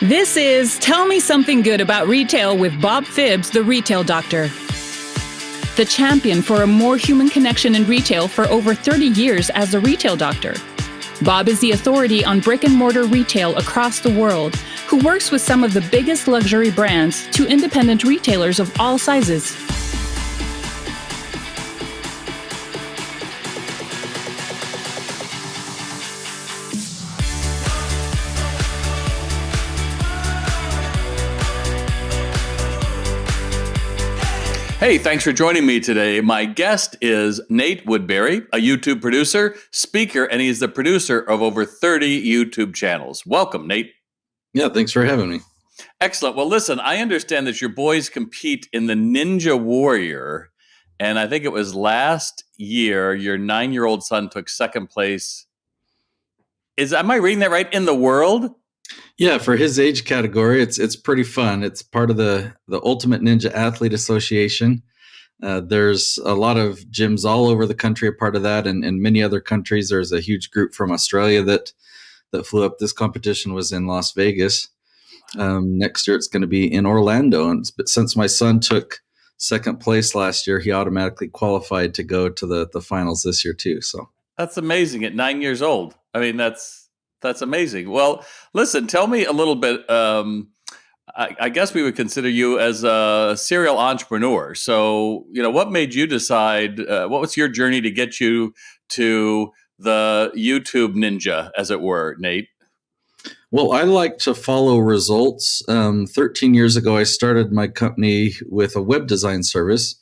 This is Tell Me Something Good About Retail with Bob Phibbs, the Retail Doctor. The champion for a more human connection in retail for over 30 years as the Retail Doctor. Bob is the authority on brick-and-mortar retail across the world, who works with some of the biggest luxury brands to independent retailers of all sizes. Hey, thanks for joining me today. My guest is Nate Woodbury, a YouTube producer, speaker, and he's the producer of over 30 YouTube channels. Welcome, Nate. Yeah, thanks for having me. Excellent. Well, listen, I understand that your boys compete in the Ninja Warrior, and I think it was last year your 9-year-old son took second place. Am I reading that right? In the world? Yeah, for his age category, it's pretty fun. It's part of the Ultimate Ninja Athlete Association. There's a lot of gyms all over the country a part of that, and in many other countries. There's a huge group from Australia that flew up. This competition was in Las Vegas. Next year, it's going to be in Orlando. But since my son took second place last year, he automatically qualified to go to the finals this year too. So that's amazing at 9 years old. I mean, that's amazing. Well, listen, tell me a little bit. I guess we would consider you as a serial entrepreneur. So, what made you decide? What was your journey to get you to the YouTube ninja, as it were, Nate? Well, I like to follow results. 13 years ago, I started my company with a web design service.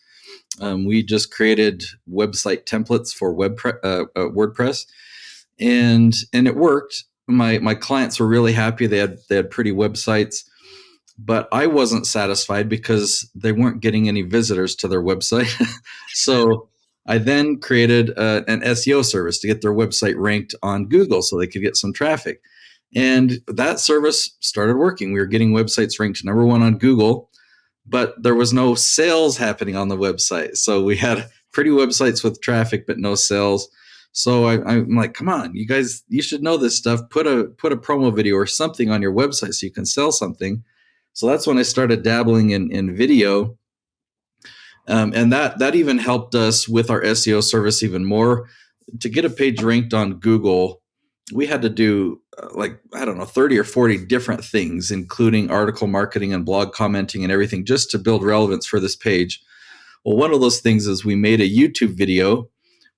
We just created website templates for WordPress, and it worked. My clients were really happy. They had pretty websites, but I wasn't satisfied because they weren't getting any visitors to their website. So I then created an SEO service to get their website ranked on Google so they could get some traffic. And that service started working. We were getting websites ranked number one on Google, but there was no sales happening on the website. So we had pretty websites with traffic, but no sales. So I'm like, come on, you guys, you should know this stuff. Put a promo video or something on your website so you can sell something. So that's when I started dabbling in video. And that even helped us with our SEO service even more. To get a page ranked on Google, we had to do 30 or 40 different things, including article marketing and blog commenting and everything, just to build relevance for this page. Well, one of those things is we made a YouTube video.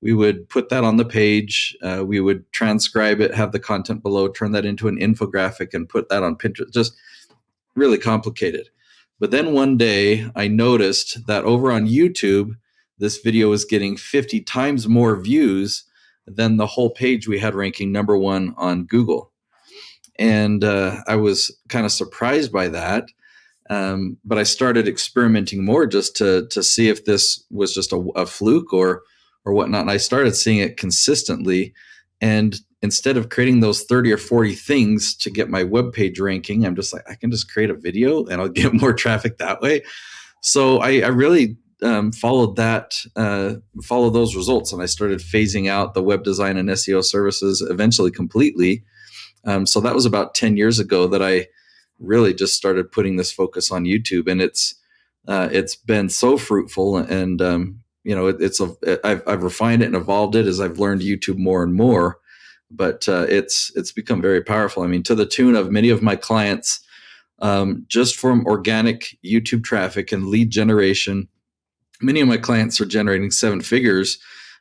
We would put that on the page. We would transcribe it, have the content below, turn that into an infographic, and put that on Pinterest. Just really complicated. But then one day I noticed that over on YouTube, this video was getting 50 times more views than the whole page we had ranking number one on Google. And I was kind of surprised by that. But I started experimenting more just to see if this was just a fluke or whatnot. And I started seeing it consistently. And instead of creating those 30 or 40 things to get my webpage ranking, I'm just like, I can just create a video and I'll get more traffic that way. So I really followed those results. And I started phasing out the web design and SEO services eventually completely. So that was about 10 years ago that I really just started putting this focus on YouTube. And it's been so fruitful. And I've refined it and evolved it as I've learned YouTube more and more, but it's become very powerful. I mean, to the tune of many of my clients, just from organic YouTube traffic and lead generation, many of my clients are generating 7 figures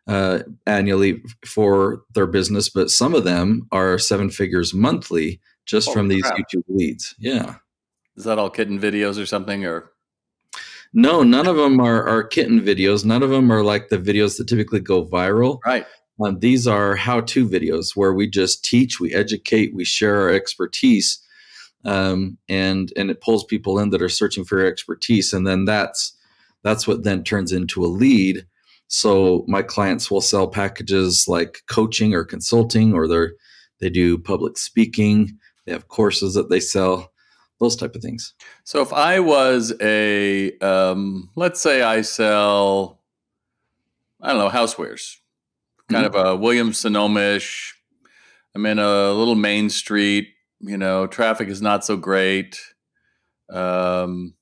annually for their business, but some of them are 7 figures monthly just from these YouTube leads. Yeah. Is that all kitten videos or something, or? No, none of them are kitten videos. None of them are like the videos that typically go viral. Right. These are how-to videos where we just teach, we educate, we share our expertise, and it pulls people in that are searching for your expertise, and then that's what then turns into a lead. So my clients will sell packages like coaching or consulting, or they do public speaking. They have courses that they sell. Those type of things. So if I was let's say I sell, I don't know, housewares, kind of a Williams-Sonoma-ish. I'm in a little Main Street, traffic is not so great. Um,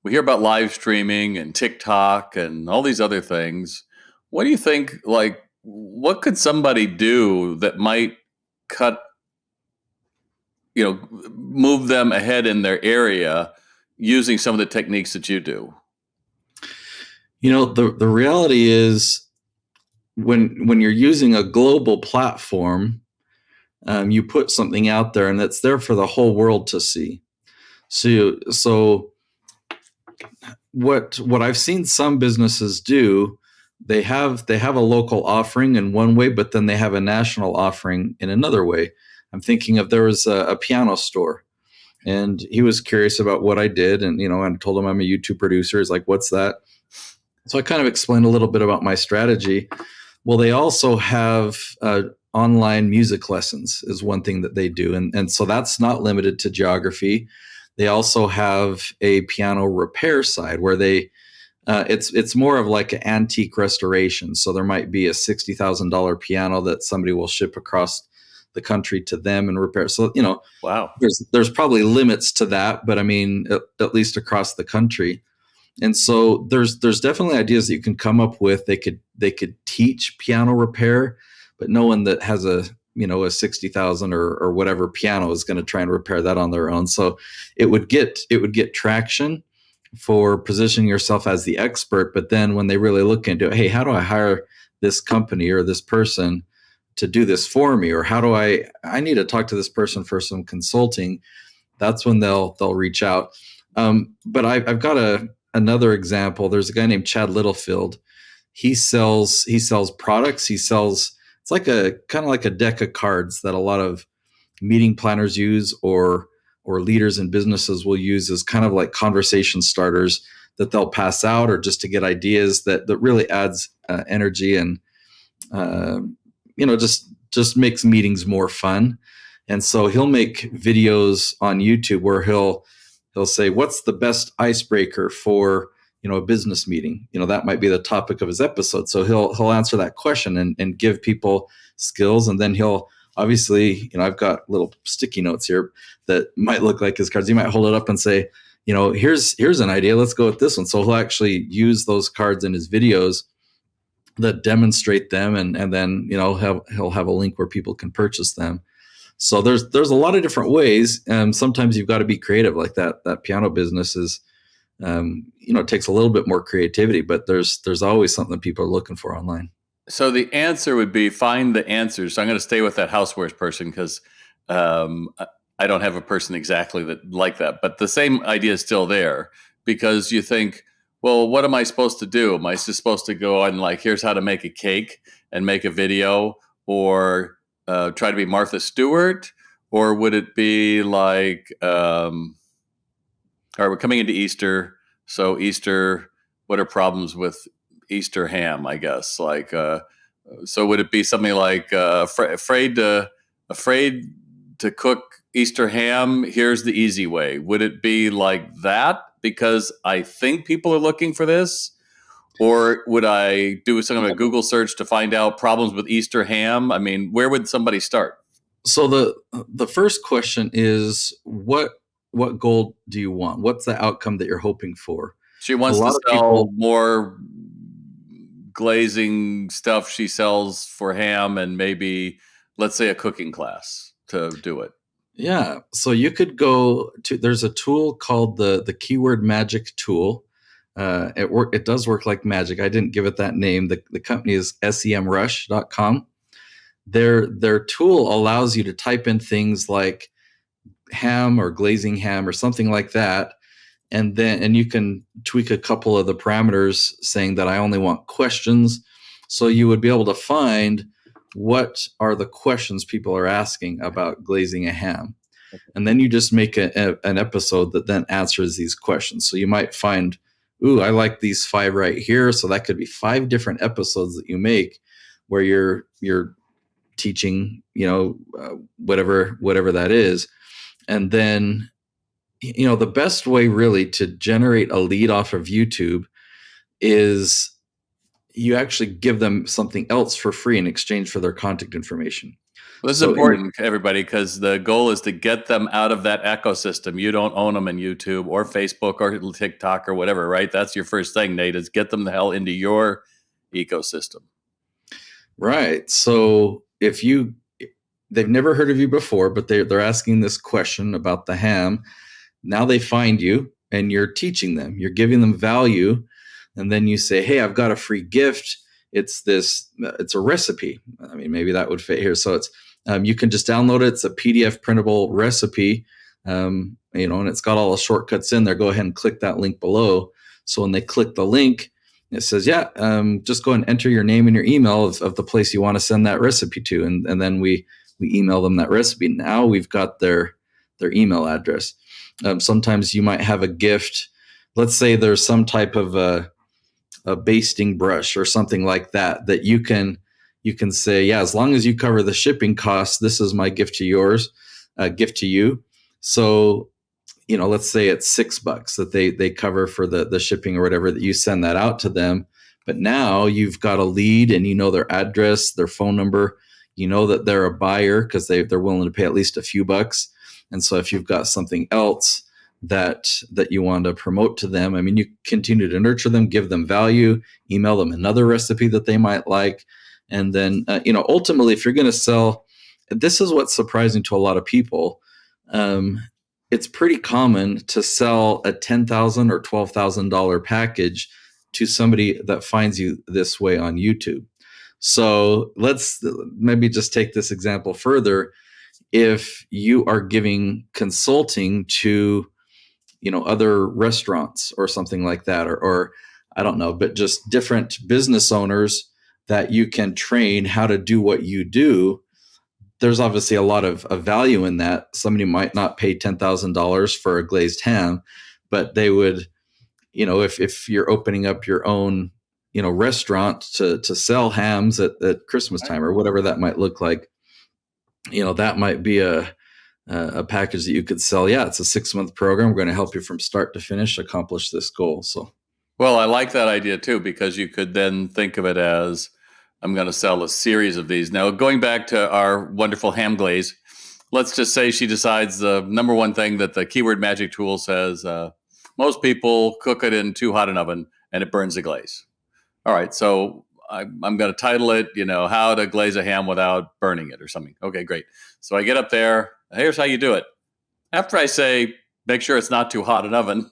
we hear about live streaming and TikTok and all these other things. What do you think? Like, what could somebody do that might cut, move them ahead in their area using some of the techniques that you do? The reality is when you're using a global platform, you put something out there and it's there for the whole world to see. So what I've seen some businesses do, they have a local offering in one way, but then they have a national offering in another way. I'm thinking of, there was a piano store, and he was curious about what I did, and I told him I'm a YouTube producer. He's like, "What's that?" So I kind of explained a little bit about my strategy. Well, they also have online music lessons is one thing that they do, and so that's not limited to geography. They also have a piano repair side where it's more of like an antique restoration. So there might be a $60,000 piano that somebody will ship across the country to them and repair. So Wow. there's probably limits to that, but I mean at least across the country. And so there's definitely ideas that you can come up with. They could teach piano repair, but no one that has a 60,000 or whatever piano is going to try and repair that on their own. So it would get traction for positioning yourself as the expert. But then when they really look into it, hey, how do I hire this company or this person to do this for me? Or how do I need to talk to this person for some consulting? That's when they'll reach out. But I've got another example. There's a guy named Chad Littlefield. He sells products. It's like kind of like a deck of cards that a lot of meeting planners use, or leaders in businesses will use as kind of like conversation starters that they'll pass out, or just to get ideas that really adds energy and just makes meetings more fun. And so he'll make videos on YouTube where he'll say, what's the best icebreaker for a business meeting? That might be the topic of his episode. So he'll answer that question and give people skills. And then he'll obviously, I've got little sticky notes here that might look like his cards. He might hold it up and say, here's an idea. Let's go with this one. So he'll actually use those cards in his videos that demonstrate them. And then, he'll have a link where people can purchase them. So there's a lot of different ways. Sometimes you've got to be creative, like that piano business is, it takes a little bit more creativity, but there's always something people are looking for online. So the answer would be find the answers. So I'm going to stay with that housewares person because I don't have a person exactly like that, but the same idea is still there, because you think, well, what am I supposed to do? Am I just supposed to go on like, here's how to make a cake and make a video, or try to be Martha Stewart? Or would it be like, all right, we're coming into Easter. So Easter, what are problems with Easter ham, I guess? Like, so would it be something like afraid to cook Easter ham? Here's the easy way. Would it be like that? Because I think people are looking for this. Or would I do some kind of a Google search to find out problems with Easter ham? I mean, where would somebody start? So the first question is, what goal do you want? What's the outcome that you're hoping for? She wants to sell more glazing stuff she sells for ham, and maybe, let's say, a cooking class to do it. Yeah. So you could go to, there's a tool called the Keyword Magic tool. It does work like magic. I didn't give it that name. The company is semrush.com. Their tool allows you to type in things like ham or glazing ham or something like that. And you can tweak a couple of the parameters saying that I only want questions. So you would be able to find what are the questions people are asking about glazing a ham. And then you just make an episode that then answers these questions. So you might find, ooh, I like these 5 right here. So that could be 5 different episodes that you make where you're teaching, whatever that is. And then, the best way really to generate a lead off of YouTube is you actually give them something else for free in exchange for their contact information. This is So important, everybody, because the goal is to get them out of that ecosystem. You don't own them in YouTube or Facebook or TikTok or whatever, right? That's your first thing, Nate, is get them the hell into your ecosystem. right. So they've never heard of you before, but they're asking this question about the ham. Now they find you and you're teaching them, you're giving them value. And then you say, hey, I've got a free gift. It's a recipe. I mean, maybe that would fit here. So you can just download it. It's a PDF printable recipe, and it's got all the shortcuts in there. Go ahead and click that link below. So when they click the link, it says, just go and enter your name and your email of the place you want to send that recipe to. And then we email them that recipe. Now we've got their email address. Sometimes you might have a gift. Let's say there's some type of a basting brush or something like that you can say, as long as you cover the shipping costs, this is my gift to you. So, let's say it's $6 that they cover for the shipping or whatever, that you send that out to them. But now you've got a lead and their address, their phone number, that they're a buyer because they're willing to pay at least a few bucks. And so if you've got something else that you want to promote to them, I mean, you continue to nurture them, give them value, email them another recipe that they might like. And then, ultimately, if you're going to sell, this is what's surprising to a lot of people. It's pretty common to sell a $10,000 or $12,000 package to somebody that finds you this way on YouTube. So let's maybe just take this example further. If you are giving consulting to other restaurants or something like that, or I don't know, but just different business owners that you can train how to do what you do, there's obviously a lot of value in that. Somebody might not pay $10,000 for a glazed ham, but they would, if you're opening up your own, restaurant to sell hams at Christmas time or whatever that might look like, that might be a package that you could sell. It's a 6-month program. We're going to help you from start to finish accomplish this goal. So, well, I like that idea too, because you could then think of it as, I'm going to sell a series of these. Now, going back to our wonderful ham glaze, let's just say she decides the number one thing that the keyword magic tool says, most people cook it in too hot an oven and it burns the glaze. All right, so I'm going to title it, how to glaze a ham without burning it or something. Okay, great. So I get up there. Here's how you do it. After I say, make sure it's not too hot an oven,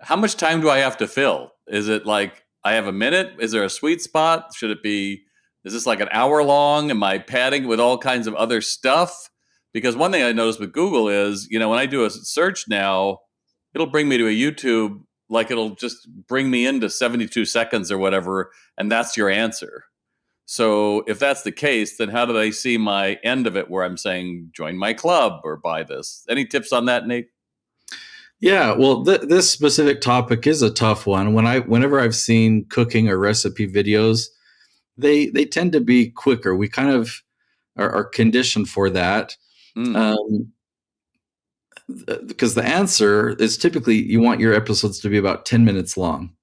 how much time do I have to fill? Is it like I have a minute? Is there a sweet spot? Is this like an hour long? Am I padding with all kinds of other stuff? Because one thing I noticed with Google is, when I do a search now, it'll bring me to a YouTube, like it'll just bring me into 72 seconds or whatever, and that's your answer. So if that's the case, then how do they see my end of it where I'm saying, join my club or buy this? Any tips on that, Nate? Yeah, well, this specific topic is a tough one. Whenever I've seen cooking or recipe videos, they tend to be quicker. We kind of are conditioned for that. Because the answer is typically you want your episodes to be about 10 minutes long.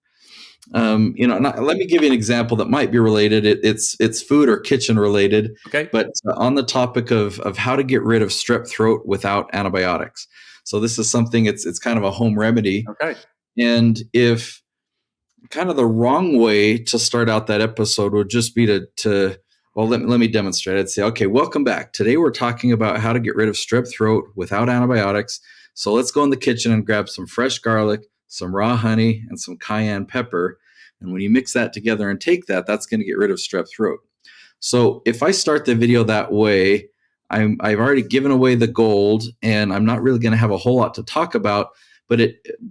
Let me give you an example that might be related. It's food or kitchen related. Okay. But on the topic of how to get rid of strep throat without antibiotics. So this is something, it's kind of a home remedy. Okay. And if kind of the wrong way to start out that episode would just be let me demonstrate. I'd say, okay, welcome back. Today we're talking about how to get rid of strep throat without antibiotics. So let's go in the kitchen and grab some fresh garlic, some raw honey, and some cayenne pepper. And when you mix that together and take that's going to get rid of strep throat. So if I start the video that way, I've already given away the gold, and I'm not really going to have a whole lot to talk about. But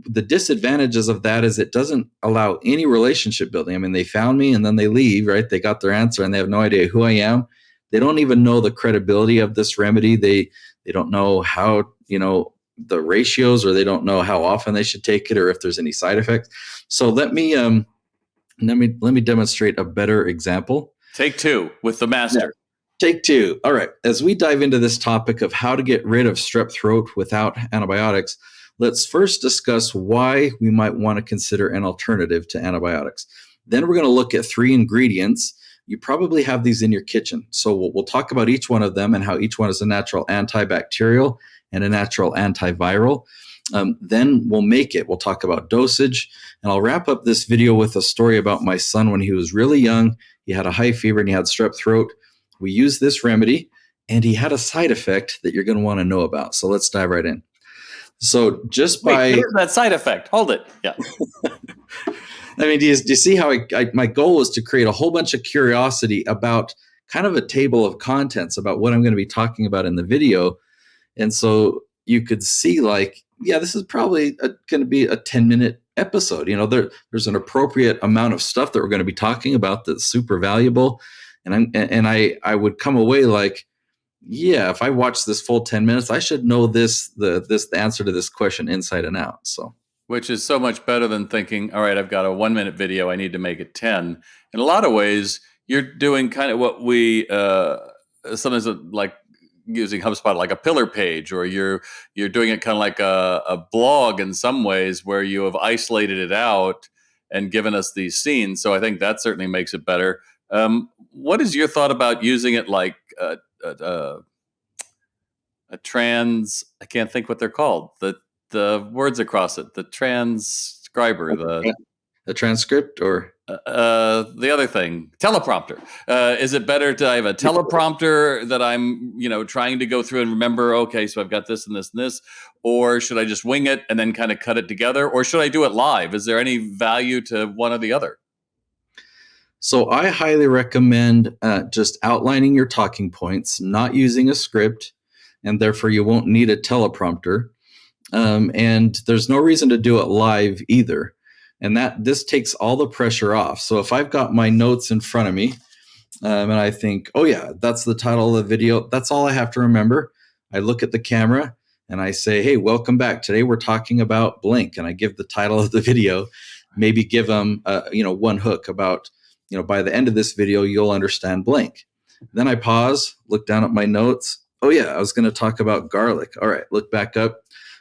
the disadvantages of that is it doesn't allow any relationship building. I mean, they found me and then they leave, right? They got their answer and they have no idea who I am. They don't even know the credibility of this remedy. They don't know how, the ratios, or they don't know how often they should take it or if there's any side effects. So let me demonstrate a better example. Take two with the master. Yeah. Take two. All right. As we dive into this topic of how to get rid of strep throat without antibiotics, let's first discuss why we might want to consider an alternative to antibiotics. Then we're going to look at 3 ingredients you probably have these in your kitchen. So we'll talk about each one of them and how each one is a natural antibacterial and a natural antiviral. Then we'll make it. We'll talk about dosage. And I'll wrap up this video with a story about my son when he was really young. He had a high fever and he had strep throat. We used this remedy and he had a side effect that you're going to want to know about. So let's dive right in. So just Wait, by... what is that side effect? Hold it. Yeah. I mean, do you see how my goal was to create a whole bunch of curiosity about kind of a table of contents about what I'm going to be talking about in the video. And so you could see like, yeah, this is probably going to be a 10-minute episode. You know, there's an appropriate amount of stuff that we're going to be talking about that's super valuable. And I would come away like, yeah, if I watch this full 10 minutes, I should know the answer to this question inside and out. So, which is so much better than thinking, all right, I've got a 1-minute video, I need to make it 10. In a lot of ways, you're doing kind of what we sometimes like using HubSpot, like a pillar page, or you're doing it kind of like a blog in some ways, where you have isolated it out and given us these scenes. So I think that certainly makes it better. What is your thought about using it like a trans? I can't think what they're called. The words across it, the transcriber, the transcript, or the other thing, teleprompter. Is it better to have a teleprompter that I'm, trying to go through and remember, okay, so I've got this and this and this, or should I just wing it and then kind of cut it together, or should I do it live? Is there any value to one or the other? So I highly recommend just outlining your talking points, not using a script, and therefore you won't need a teleprompter. And there's no reason to do it live either. And this takes all the pressure off. So if I've got my notes in front of me and I think, oh yeah, that's the title of the video, that's all I have to remember. I look at the camera and I say, hey, welcome back. Today we're talking about blank. And I give the title of the video, maybe give them, one hook about, by the end of this video, you'll understand blank. Then I pause, look down at my notes. Oh yeah, I was going to talk about garlic. All right, look back up.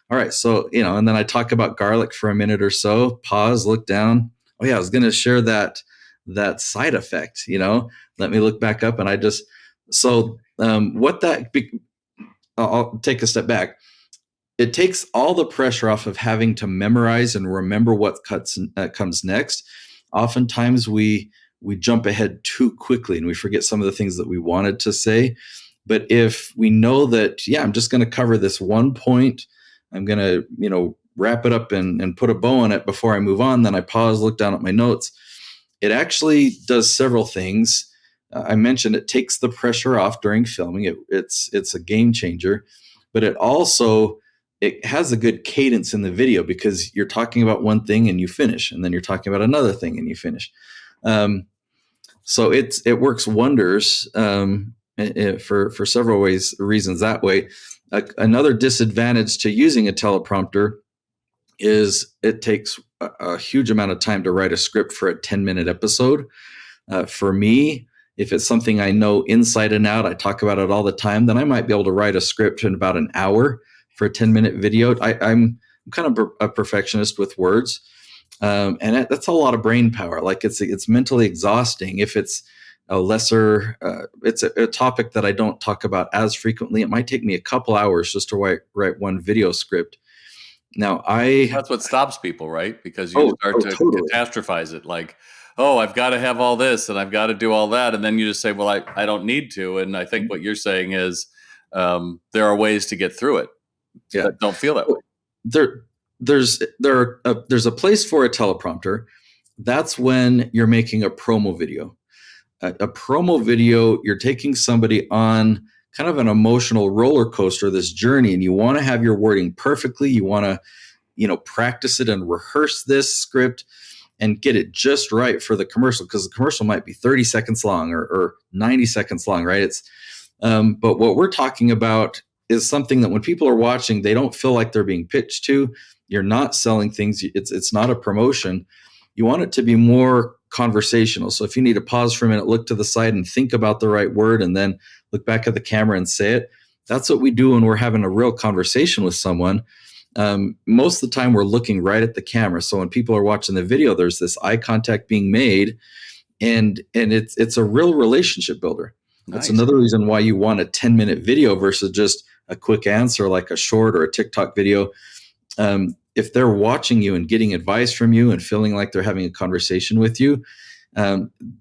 All right, so, and then I talk about garlic for a minute or so, pause, look down. Oh yeah, I was going to share that side effect, let me look back up. And I'll take a step back. It takes all the pressure off of having to memorize and remember what comes next. Oftentimes we jump ahead too quickly and we forget some of the things that we wanted to say. But if we know that, yeah, I'm just going to cover this one point, I'm going to, wrap it up and put a bow on it before I move on. Then I pause, look down at my notes. It actually does several things. I mentioned it takes the pressure off during filming. It's a game changer, but it has a good cadence in the video because you're talking about one thing and you finish, and then you're talking about another thing and you finish. So it works wonders for several reasons that way. Another disadvantage to using a teleprompter is it takes a huge amount of time to write a script for a 10-minute episode. For me, if it's something I know inside and out, I talk about it all the time, then I might be able to write a script in about an hour for a 10-minute video. I'm kind of a perfectionist with words. And that's a lot of brain power. Like it's mentally exhausting. If it's a lesser, it's a topic that I don't talk about as frequently, it might take me a couple hours just to write one video script. Now that's what stops people, right? Because you start to totally catastrophize it. Like, oh, I've got to have all this and I've got to do all that. And then you just say, well, I don't need to. And I think what you're saying is there are ways to get through it. Yeah. That don't feel that way. There's a place for a teleprompter. That's when you're making a promo video. A promo video, you're taking somebody on kind of an emotional roller coaster, this journey, and you want to have your wording perfectly. You want to, practice it and rehearse this script and get it just right for the commercial, because the commercial might be 30 seconds long or 90 seconds long, right? But what we're talking about is something that when people are watching, they don't feel like they're being pitched to. You're not selling things. It's not a promotion. You want it to be more conversational. So if you need to pause for a minute, look to the side and think about the right word, and then look back at the camera and say it. That's what we do when we're having a real conversation with someone. Most of the time we're looking right at the camera. So when people are watching the video, there's this eye contact being made, and it's a real relationship builder. That's Nice. another reason why you want a 10-minute video versus just a quick answer like a short or a TikTok video. If they're watching you and getting advice from you and feeling like they're having a conversation with you,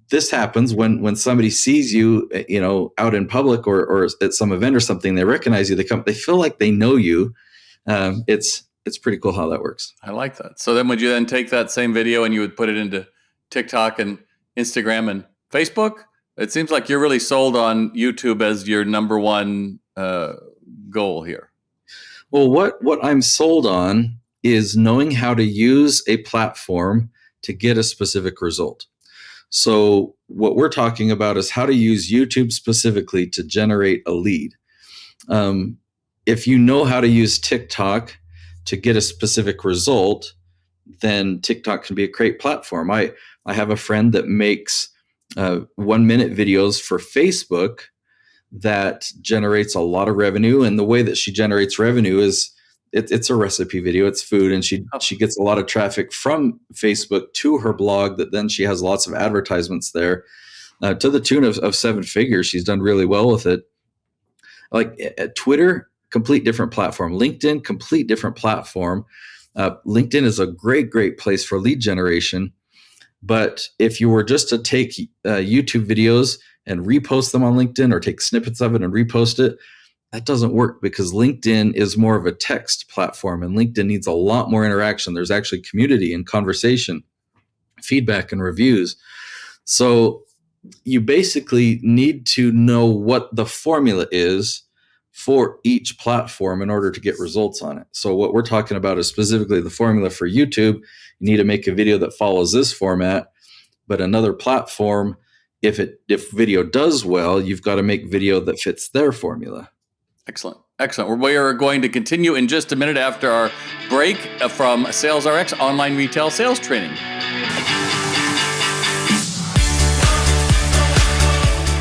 this happens when somebody sees you, out in public or at some event or something. They recognize you. They feel like they know you. It's pretty cool how that works. I like that. So then would you then take that same video and you would put it into TikTok and Instagram and Facebook? It seems like you're really sold on YouTube as your number one goal here. Well, what I'm sold on is knowing how to use a platform to get a specific result. So what we're talking about is how to use YouTube specifically to generate a lead. If you know how to use TikTok to get a specific result, then TikTok can be a great platform. I have a friend that makes 1-minute videos for Facebook that generates a lot of revenue. And the way that she generates revenue is it's a recipe video, it's food, and she gets a lot of traffic from Facebook to her blog that then she has lots of advertisements there to the tune of 7 figures. She's done really well with it. Like at Twitter, complete different platform. LinkedIn, complete different platform. LinkedIn is a great place for lead generation. But if you were just to take YouTube videos and repost them on LinkedIn or take snippets of it and repost it, that doesn't work because LinkedIn is more of a text platform and LinkedIn needs a lot more interaction. There's actually community and conversation, feedback and reviews. So you basically need to know what the formula is for each platform in order to get results on it. So what we're talking about is specifically the formula for YouTube. You need to make a video that follows this format, but another platform, if video does well, you've got to make video that fits their formula. Excellent. We are going to continue in just a minute after our break from SalesRx Online Retail Sales Training.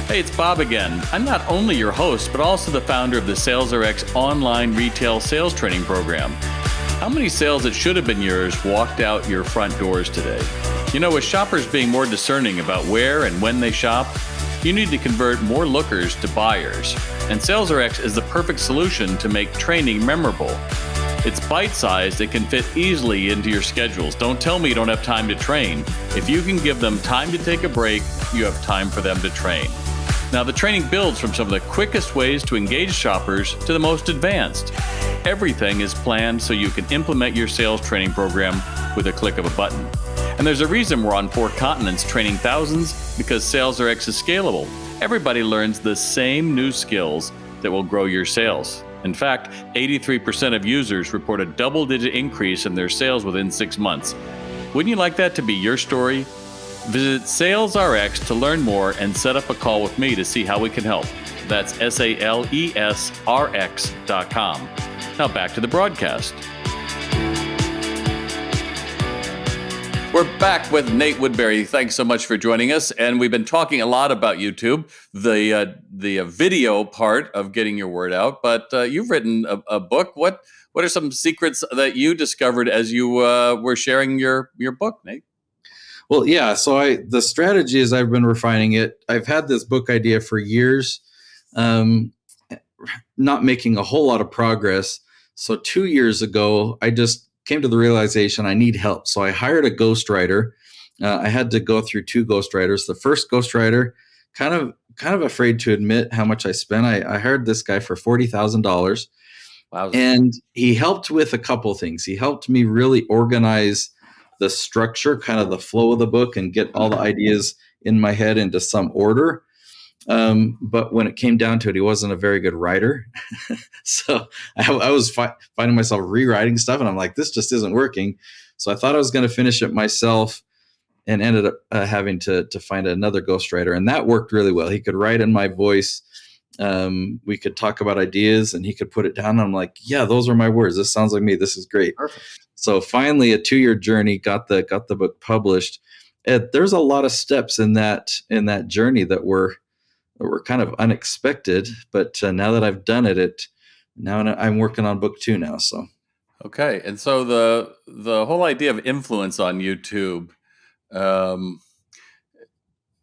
Hey, it's Bob again. I'm not only your host, but also the founder of the SalesRx Online Retail Sales Training Program. How many sales that should have been yours walked out your front doors today? With shoppers being more discerning about where and when they shop, you need to convert more lookers to buyers. And SalesRx is the perfect solution to make training memorable. It's bite-sized, it can fit easily into your schedules. Don't tell me you don't have time to train. If you can give them time to take a break, you have time for them to train. Now, the training builds from some of the quickest ways to engage shoppers to the most advanced. Everything is planned so you can implement your sales training program with a click of a button. And there's a reason we're on 4 continents training thousands, because SalesRx is scalable. Everybody learns the same new skills that will grow your sales. In fact, 83% of users report a double-digit increase in their sales within 6 months. Wouldn't you like that to be your story? Visit SalesRx to learn more and set up a call with me to see how we can help. That's SalesRx.com. Now back to the broadcast. We're back with Nate Woodbury. Thanks so much for joining us. And we've been talking a lot about YouTube, the video part of getting your word out. But you've written a book. What are some secrets that you discovered as you were sharing your book, Nate? Well, yeah. So the strategy is I've been refining it. I've had this book idea for years, not making a whole lot of progress. So 2 years ago, I just came to the realization I need help. So I hired a ghostwriter. I had to go through 2 ghostwriters. The first ghostwriter, kind of afraid to admit how much I spent. I hired this guy for $40,000. Wow. And he helped with a couple things. He helped me really organize the structure, kind of the flow of the book, and get all the ideas in my head into some order. But when it came down to it, he wasn't a very good writer. So I was finding myself rewriting stuff, and I'm like, this just isn't working. So I thought I was going to finish it myself, and ended up having to find another ghostwriter. And that worked really well. He could write in my voice. We could talk about ideas, and he could put it down. And I'm like, yeah, those are my words. This sounds like me. This is great. Perfect. So finally, a 2-year journey, got the book published. There's a lot of steps in that journey that were kind of unexpected, but now that I've done it, now I'm working on book 2 now. So, okay, and so the whole idea of influence on YouTube,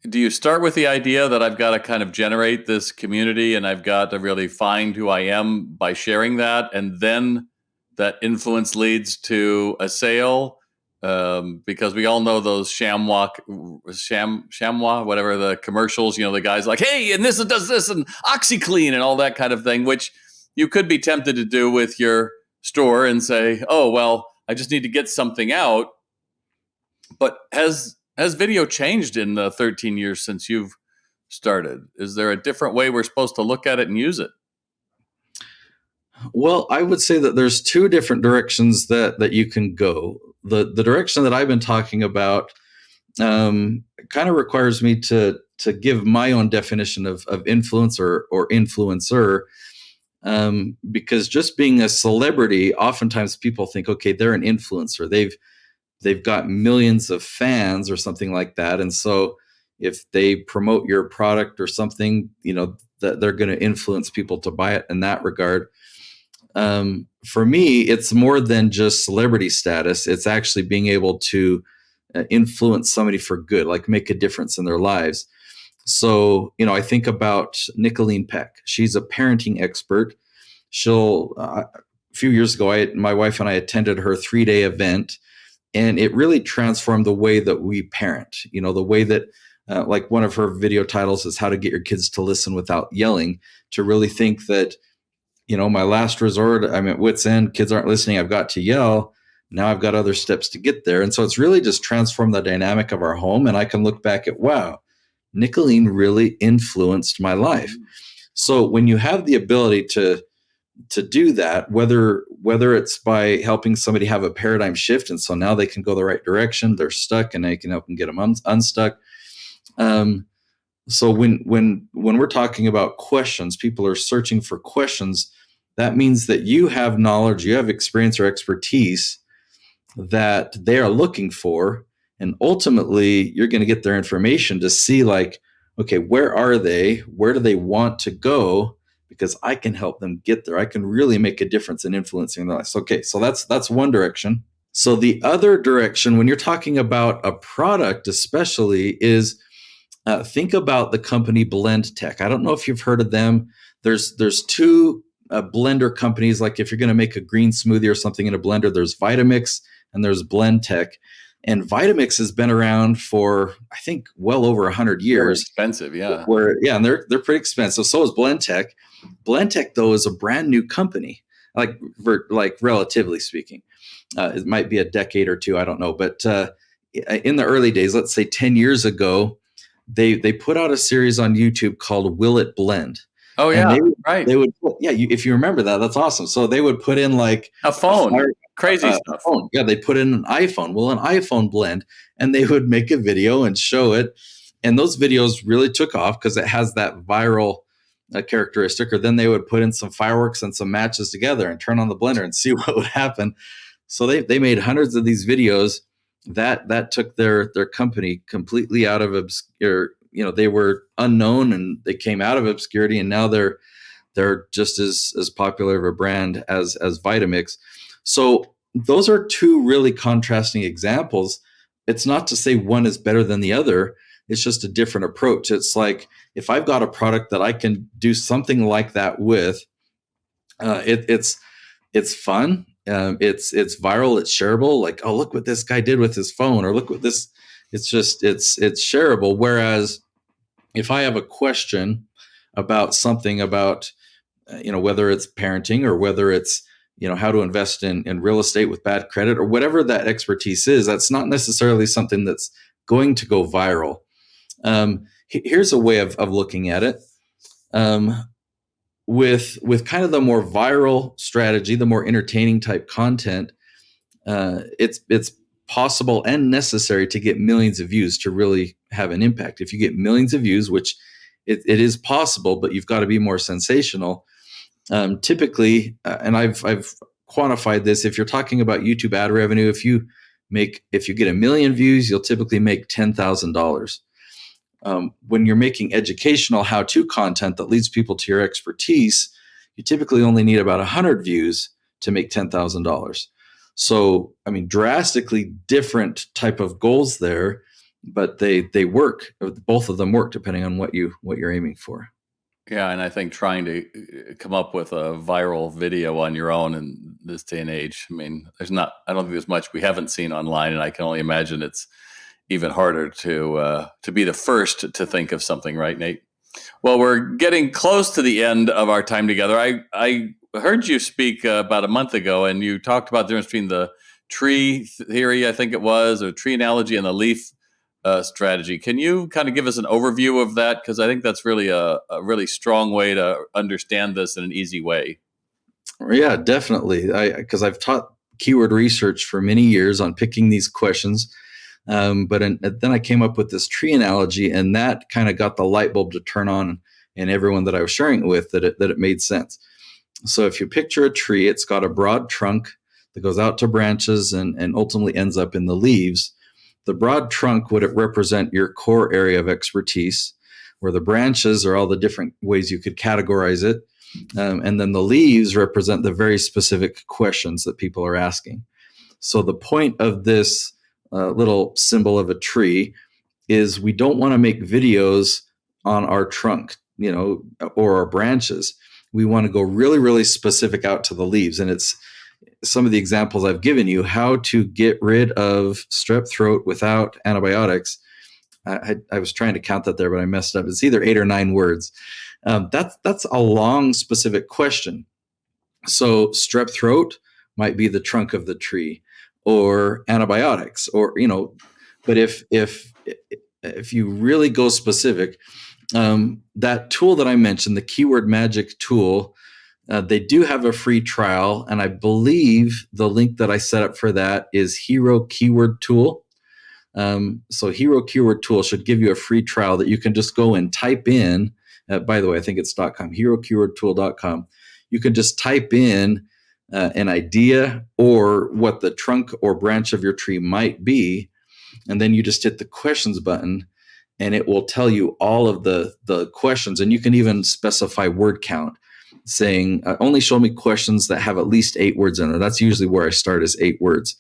do you start with the idea that I've got to kind of generate this community and I've got to really find who I am by sharing that, and then that influence leads to a sale? Because we all know those chamois, whatever the commercials, the guys like, hey, and this does this and OxyClean and all that kind of thing, which you could be tempted to do with your store and say, oh, well, I just need to get something out. But has video changed in the 13 years since you've started? Is there a different way we're supposed to look at it and use it? Well, I would say that there's two different directions that you can go. The direction that I've been talking about kind of requires me to give my own definition of influencer or influencer, because just being a celebrity, oftentimes people think, okay, they're an influencer. They've got millions of fans or something like that, and so if they promote your product or something, that they're going to influence people to buy it in that regard. For me, it's more than just celebrity status. It's actually being able to influence somebody for good, like make a difference in their lives. So, I think about Nicolene Peck. She's a parenting expert. A few years ago, my wife and I attended her 3-day event, and it really transformed the way that we parent. The way that, like one of her video titles is how to get your kids to listen without yelling, to really think that, my last resort, I'm at wit's end, kids aren't listening, I've got to yell. Now I've got other steps to get there. And so it's really just transformed the dynamic of our home. And I can look back at, wow, Nicolene really influenced my life. So when you have the ability to do that, whether it's by helping somebody have a paradigm shift, and so now they can go the right direction, they're stuck, and they can help them get them unstuck. So when we're talking about questions, people are searching for questions. That means that you have knowledge, you have experience or expertise that they are looking for, and ultimately you're going to get their information to see, like, okay, where are they? Where do they want to go? Because I can help them get there. I can really make a difference in influencing their lives. Okay, so that's one direction. So the other direction, when you're talking about a product especially, is think about the company Blend Tech. I don't know if you've heard of them. There's two blender companies. Like if you're going to make a green smoothie or something in a blender, there's Vitamix and there's Blend Tech. And Vitamix has been around for, I think, well over 100 years. They're expensive, yeah. And they're pretty expensive. So is Blend Tech. Blend Tech, though, is a brand new company, like relatively speaking. It might be a decade or two, I don't know. But in the early days, let's say 10 years ago, they put out a series on YouTube called Will It Blend? Oh, yeah, right. They would, if you remember that, that's awesome. So they would put in like a phone, crazy stuff. Phone. Yeah, they put in an iPhone. Well, an iPhone blend, and they would make a video and show it. And those videos really took off because it has that viral characteristic. Or then they would put in some fireworks and some matches together and turn on the blender and see what would happen. So they made hundreds of these videos that took their company completely out of obscure. They were unknown and they came out of obscurity, and now they're just as popular of a brand as Vitamix. So those are two really contrasting examples. It's not to say one is better than the other. It's just a different approach. It's like if I've got a product that I can do something like that with, it's fun. It's viral. It's shareable. Like, oh, look what this guy did with his phone, or look what this. It's shareable. Whereas if I have a question about something about, whether it's parenting or whether it's, how to invest in real estate with bad credit or whatever that expertise is, that's not necessarily something that's going to go viral. Here's a way of looking at it. With kind of the more viral strategy, the more entertaining type content, it's possible and necessary to get millions of views to really have an impact. If you get millions of views, which it is possible, but you've got to be more sensational. Typically, and I've quantified this. If you're talking about YouTube ad revenue, if you get 1 million views, you'll typically make $10,000. When you're making educational how-to content that leads people to your expertise, you typically only need about 100 views to make $10,000. So, drastically different type of goals there. but they work. Both of them work depending on what you're aiming for. Yeah, and I think trying to come up with a viral video on your own in this day and age, I mean, I don't think there's much we haven't seen online, and I can only imagine it's even harder to be the first to think of something, right, Nate? Well, we're getting close to the end of our time together. I heard you speak about a month ago, and you talked about the difference between the tree theory, I think it was, or tree analogy, and the leaf strategy. Can you kind of give us an overview of that? Because I think that's really a really strong way to understand this in an easy way. Yeah, definitely. Because I've taught keyword research for many years on picking these questions. Then I came up with this tree analogy, and that kind of got the light bulb to turn on in everyone that I was sharing it with, that it made sense. So if you picture a tree, it's got a broad trunk that goes out to branches and ultimately ends up in the leaves. The broad trunk would represent your core area of expertise, where the branches are all the different ways you could categorize it. And then the leaves represent the very specific questions that people are asking. So the point of this little symbol of a tree is we don't want to make videos on our trunk, or our branches. We want to go really, really specific out to the leaves. And it's some of the examples I've given you, how to get rid of strep throat without antibiotics. I was trying to count that there, but I messed up. It's either 8 or 9 words. That's a long, specific question. So strep throat might be the trunk of the tree, or antibiotics, or But if you really go specific, that tool that I mentioned, the Keyword Magic tool, they do have a free trial, and I believe the link that I set up for that is Hero Keyword Tool. So Hero Keyword Tool should give you a free trial that you can just go and type in. By the way, I think it's .com, herokeywordtool.com. You can just type in an idea or what the trunk or branch of your tree might be, and then you just hit the questions button, and it will tell you all of the questions. And you can even specify word count, saying only show me questions that have at least 8 words in it. That's usually where I start, is 8 words.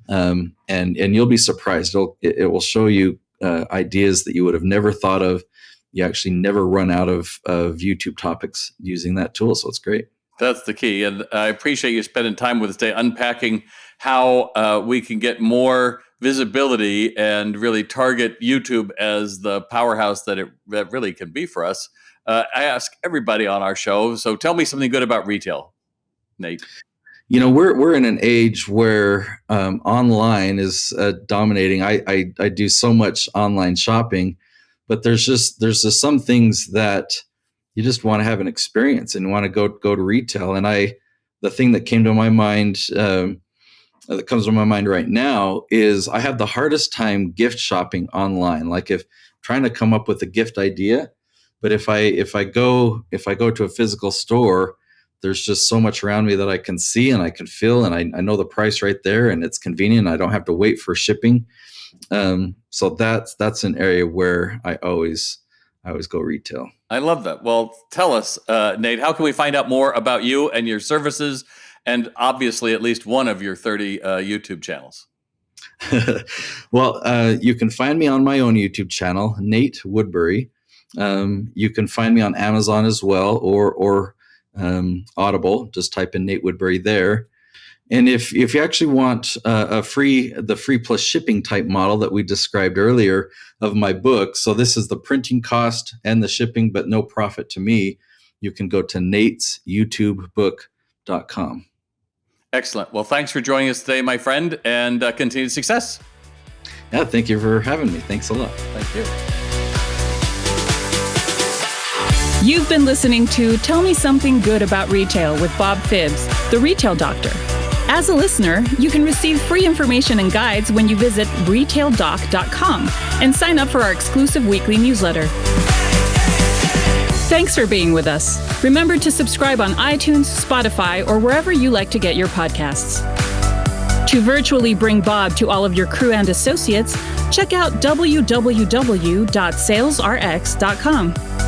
And you'll be surprised. It will show you ideas that you would have never thought of. You actually never run out of YouTube topics using that tool. So it's great. That's the key. And I appreciate you spending time with us today, unpacking how we can get more visibility and really target YouTube as the powerhouse that really can be for us. I ask everybody on our show, so tell me something good about retail, Nate. We're in an age where online is dominating. I do so much online shopping, but there's just some things that you just want to have an experience and want to go to retail. And the thing that came to my mind, that comes to my mind right now, is I have the hardest time gift shopping online. Like, if trying to come up with a gift idea, but if I go to a physical store, there's just so much around me that I can see and I can feel, and I know the price right there, and it's convenient. I don't have to wait for shipping. So that's an area where I always go retail. I love that. Well, tell us, Nate, how can we find out more about you and your services, and obviously at least one of your 30 YouTube channels? Well, you can find me on my own YouTube channel, Nate Woodbury. You can find me on Amazon as well, or Audible. Just type in Nate Woodbury there. And if you actually want the free plus shipping type model that we described earlier of my book, so this is the printing cost and the shipping, but no profit to me, you can go to natesyoutubebook.com. Excellent. Well, thanks for joining us today, my friend, and continued success. Yeah, thank you for having me. Thanks a lot. Thank you. You've been listening to Tell Me Something Good About Retail with Bob Phibbs, the Retail Doctor. As a listener, you can receive free information and guides when you visit retaildoc.com and sign up for our exclusive weekly newsletter. Thanks for being with us. Remember to subscribe on iTunes, Spotify, or wherever you like to get your podcasts. To virtually bring Bob to all of your crew and associates, check out www.salesrx.com.